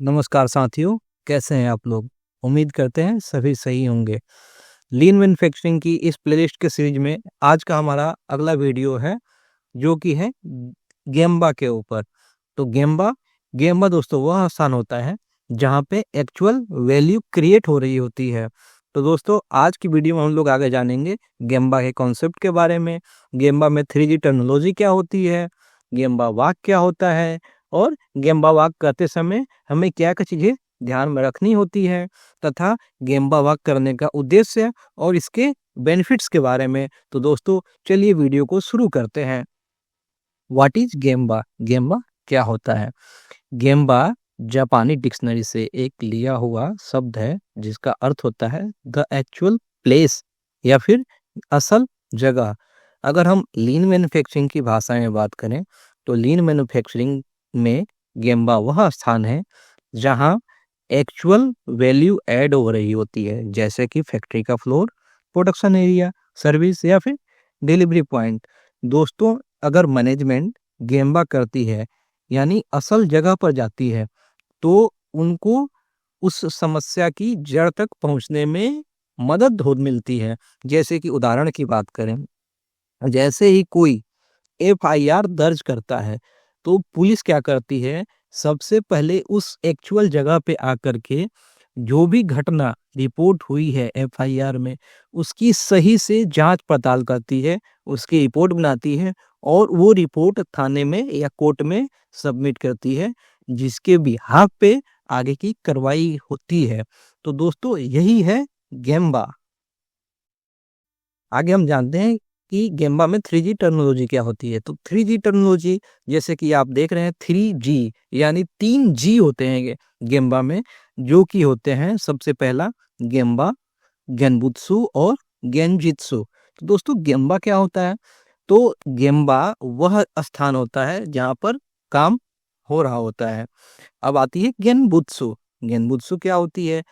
नमस्कार साथियों, कैसे हैं आप लोग? उम्मीद करते हैं सभी सही होंगे। लीन मैन्युफैक्चरिंग की इस प्लेलिस्ट के सीरीज में आज का हमारा अगला वीडियो है जो कि है गेम्बा के ऊपर। तो गेम्बा गेम्बा दोस्तों वह स्थान होता है जहाँ पे एक्चुअल वैल्यू क्रिएट हो रही होती है। तो दोस्तों आज की वीडियो में हम लोग आगे जानेंगे गेम्बा के कॉन्सेप्ट के बारे में, गेम्बा में 3G टेक्नोलॉजी क्या होती है, गेम्बा वाक क्या होता है और गेम्बा वाक करते समय हमें क्या-क्या चीज़ें ध्यान में रखनी होती है तथा गेम्बा वाक करने का उद्देश्य और इसके बेनिफिट्स के बारे में। तो दोस्तों चलिए वीडियो को शुरू करते हैं। What is gemba? गेम्बा क्या होता है? गेम्बा जापानी डिक्शनरी से एक लिया हुआ शब्द है जिसका अर्थ होता है द एक्चुअल प्लेस या फिर असल जगह। अगर हम लीन मैन्युफैक्चरिंग की भाषा में बात करें तो लीन मैन्युफैक्चरिंग में गेम्बा वह स्थान है जहां एक्चुअल वैल्यू ऐड हो रही होती है, जैसे कि फैक्ट्री का फ्लोर, प्रोडक्शन एरिया, सर्विस या फिर डिलीवरी पॉइंट। दोस्तों अगर मैनेजमेंट गेम्बा करती है यानी असल जगह पर जाती है तो उनको उस समस्या की जड़ तक पहुंचने में मदद हो मिलती है। जैसे कि उदाहरण की बात करें, जैसे ही कोई एफआईआर दर्ज करता है तो पुलिस क्या करती है, सबसे पहले उस एक्चुअल जगह पे आकर के जो भी घटना रिपोर्ट हुई है एफआईआर में उसकी सही से जांच पड़ताल करती है, उसकी रिपोर्ट बनाती है और वो रिपोर्ट थाने में या कोर्ट में सबमिट करती है, जिसके बिहाफ पे आगे की कार्रवाई होती है। तो दोस्तों यही है गेम्बा। आगे हम जानते हैं कि गेम्बा में 3G टेक्नोलॉजी क्या होती है। तो 3G टेक्नोलॉजी जैसे कि आप देख रहे हैं 3G यानी 3G होते हैं गेम्बा में, जो कि होते हैं सबसे पहला गेम्बा, गेनबुत्सु और गेनजित्सु। तो दोस्तों गेम्बा क्या होता है? तो गेम्बा वह स्थान होता है जहाँ पर काम हो रहा होता है। अब आती है गेनबुत्सु। गेनबुत्सु क्या होती है?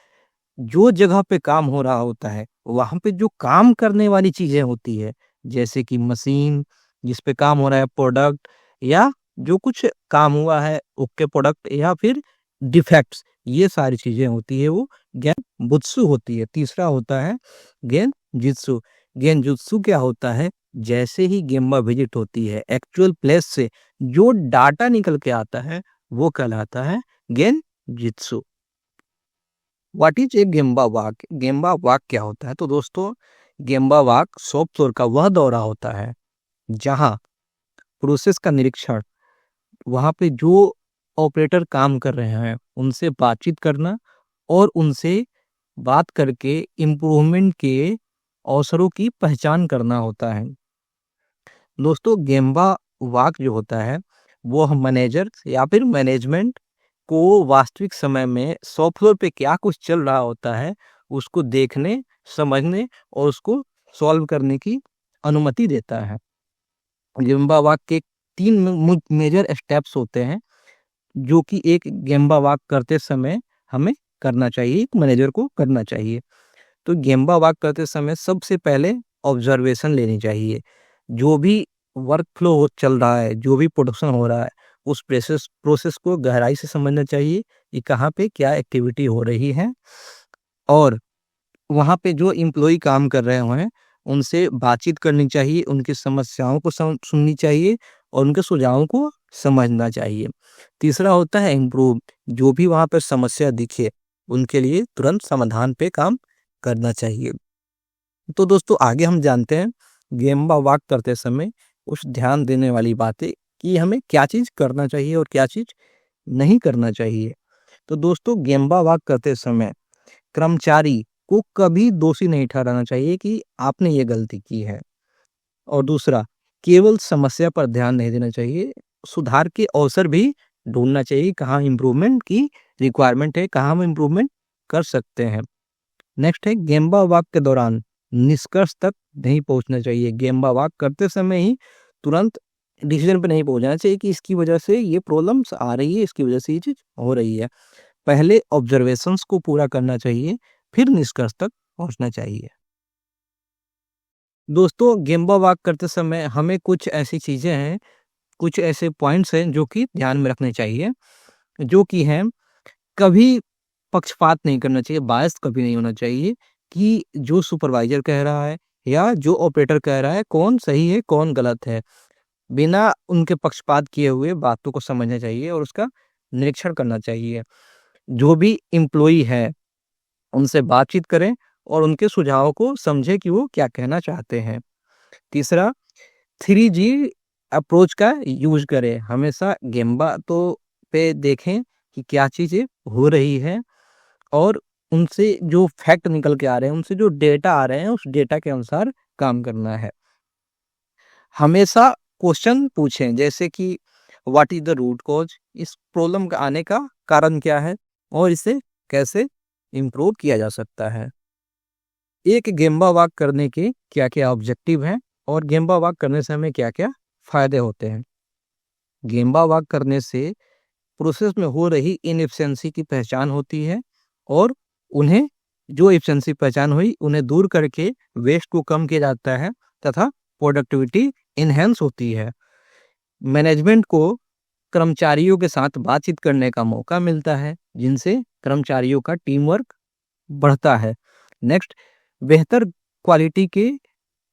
जो जगह पे काम हो रहा होता है वहां पे जो काम करने वाली चीजें होती है, जैसे कि मशीन जिस पे काम हो रहा है, प्रोडक्ट या जो कुछ काम हुआ है ओके प्रोडक्ट या फिर डिफेक्ट्स, ये सारी चीजें होती है वो गेन बुत्सु होती है। तीसरा होता है गेन जित्सु। गेन जुत्सु क्या होता है? जैसे ही गेम्बा विजिट होती है एक्चुअल प्लेस से जो डाटा निकल के आता है वो कहलाता है gen jitsu. What is a gemba walk? Gemba walk क्या होता है? तो दोस्तों गेम्बा वाक शॉप फ्लोर का वह दौरा होता है जहां प्रोसेस का निरीक्षण, वहां पे जो ऑपरेटर काम कर रहे हैं उनसे बातचीत करना और उनसे बात करके इम्प्रूवमेंट के अवसरों की पहचान करना होता है। दोस्तों गेम्बा वाक जो होता है वो हम मैनेजर या फिर मैनेजमेंट को वास्तविक समय में शॉप फ्लोर पे क्या कुछ चल रहा होता है उसको देखने, समझने और उसको सॉल्व करने की अनुमति देता है। गेम्बा वाक के 3 मेजर स्टेप्स होते हैं जो कि एक गेम्बा वाक करते समय हमें करना चाहिए, एक मैनेजर को करना चाहिए। तो गेम्बा वाक करते समय सबसे पहले ऑब्जर्वेशन लेनी चाहिए। जो भी वर्क फ्लो चल रहा है, जो भी प्रोडक्शन हो रहा है, उस प्रोसेस प्रोसेस को गहराई से समझना चाहिए कि कहाँ पे क्या एक्टिविटी हो रही है और वहाँ पे जो एम्प्लॉई काम कर रहे हुए हैं, उनसे बातचीत करनी चाहिए, उनकी समस्याओं को सुननी चाहिए और उनके सुझावों को समझना चाहिए। तीसरा होता है इम्प्रूव। जो भी वहाँ पे समस्या दिखे, उनके लिए तुरंत समाधान पे काम करना चाहिए। तो दोस्तों आगे हम जानते हैं गेम्बा वाक करते समय कुछ ध्यान देने वाली बातें कि हमें क्या चीज़ करना चाहिए और क्या चीज़ नहीं करना चाहिए। तो दोस्तों गेम्बा वाक करते समय कर्मचारी को कभी दोषी नहीं ठहराना चाहिए कि आपने ये गलती की है। और दूसरा, केवल समस्या पर ध्यान नहीं देना चाहिए, सुधार के अवसर भी ढूंढना चाहिए, कहाँ इम्प्रूवमेंट की रिक्वायरमेंट है, कहाँ हम इम्प्रूवमेंट कर सकते हैं। नेक्स्ट है गेम्बा वाक के दौरान निष्कर्ष तक नहीं पहुंचना चाहिए। गेम्बा वाक करते समय ही तुरंत डिसीजन पे नहीं पहुंचना चाहिए कि इसकी वजह से ये प्रॉब्लम्स आ रही है, इसकी वजह से ये चीज हो रही है। पहले ऑब्जर्वेशंस को पूरा करना चाहिए, फिर निष्कर्ष तक पहुंचना चाहिए। दोस्तों गेम्बा वाक करते समय हमें कुछ ऐसी चीजें हैं, कुछ ऐसे पॉइंट्स हैं जो कि ध्यान में रखने चाहिए, जो कि हैं कभी पक्षपात नहीं करना चाहिए, बायस कभी नहीं होना चाहिए कि जो सुपरवाइजर कह रहा है या जो ऑपरेटर कह रहा है कौन सही है, कौन गलत है। बिना उनके पक्षपात किए हुए बातों को समझना चाहिए और उसका निरीक्षण करना चाहिए। जो भी एम्प्लॉयी है, उनसे बातचीत करें और उनके सुझावों को समझें कि वो क्या कहना चाहते हैं। तीसरा, 3G अप्रोच का यूज़ करें। हमेशा गेम्बा पे देखें कि क्या चीज़ें हो रही हैं और उनसे जो फैक्ट निकल के आ रहे हैं, उनसे जो डेटा आ रहे हैं, उस डेटा के अनुसार काम करना है। हमेशा क्वेश्चन पूछें, जैसे कि what is the root cause, इस प्रॉब्लम का आने का कारण क्या है और इसे कैसे इम्प्रूव किया जा सकता है। एक गेम्बा वॉक करने के क्या-क्या ऑब्जेक्टिव हैं और गेम्बा वॉक करने से हमें क्या-क्या फ़ायदे होते हैं। गेम्बा वॉक करने से प्रोसेस में हो रही इनएफिशिएंसी की पहचान होती है और उन्हें जो एफिशिएंसी पहचान हुई, उन्हें दूर करके वेस्ट को कम किया जाता है तथा प्रोडक्टिविटी एनहांस होती है। मैनेजमेंट को कर्मचारियों के साथ बातचीत करने का मौका मिलता है, जिनसे कर्मचारियों का टीम वर्क बढ़ता है। नेक्स्ट, बेहतर क्वालिटी के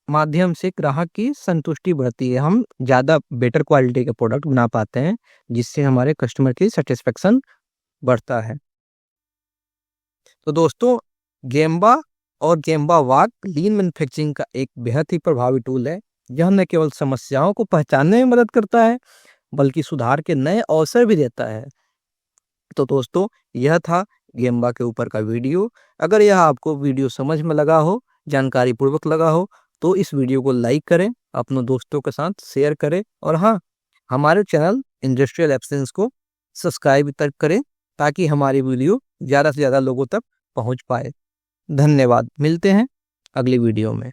माध्यम से ग्राहक की संतुष्टि बढ़ती है। हम ज़्यादा बेटर क्वालिटी के प्रोडक्ट बना पाते हैं, जिससे हमारे कस्टमर की सैटिस्फैक्शन बढ़ता है। तो दोस्तों, गेम्बा और गेम्बा वॉक लीन मैन्युफैक्चरिंग का एक बेहद ही प्रभावी टूल है। यह न केवल समस्याओं को पहचानने में मदद करता है, बल्कि सुधार के नए अवसर भी देता है। तो दोस्तों, यह था गेम्बा के ऊपर का वीडियो। अगर यह आपको वीडियो समझ में लगा हो, जानकारी पूर्वक लगा हो, तो इस वीडियो को लाइक करें, अपने दोस्तों के साथ शेयर करें और हाँ, हमारे चैनल इंडस्ट्रियल एब्सेंस को सब्सक्राइब तक करें, ताकि हमारी वीडियो ज़्यादा से ज़्यादा लोगों तक पहुंच पाए। धन्यवाद। मिलते हैं अगली वीडियो में।